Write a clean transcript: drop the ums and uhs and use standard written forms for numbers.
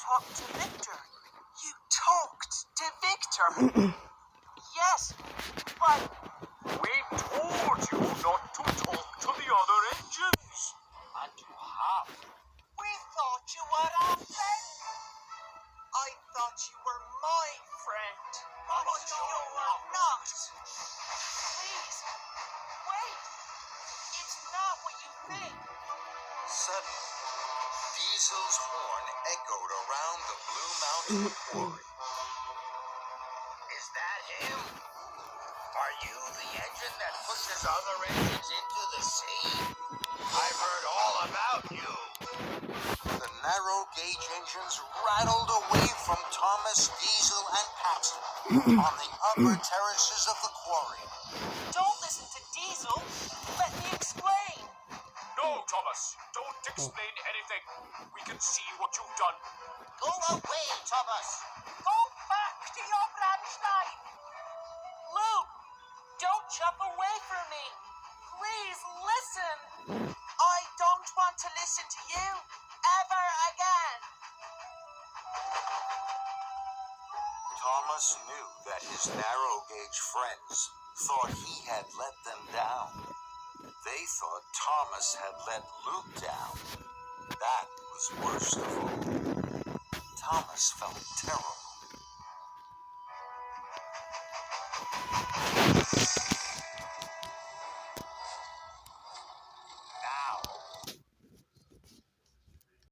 talked to Victor. You talked to Victor? Yes, but... We told you not to talk to the other engines. And you have. We thought you were our friend. I thought you were my friend. But you're not. Please, wait. It's not what you think. Suddenly, Diesel's horn echoed around the Blue Mountain quarry. Is that him? Are you the engine that pushes other engines into the sea? I've heard all about you. The narrow gauge engines rattled away from Thomas, Diesel, and Paxton on the upper terraces of the quarry. Don't listen to Diesel. Let me explain. No, Thomas, don't explain anything. We can see what you've done. Go away, Thomas. Go back to your branch line. Luke, don't jump away from me. Please listen. I don't want to listen to you ever again. Thomas knew that his narrow gauge friends thought he had let them down. They thought Thomas had let Luke down. That was worst of all. Thomas felt terrible.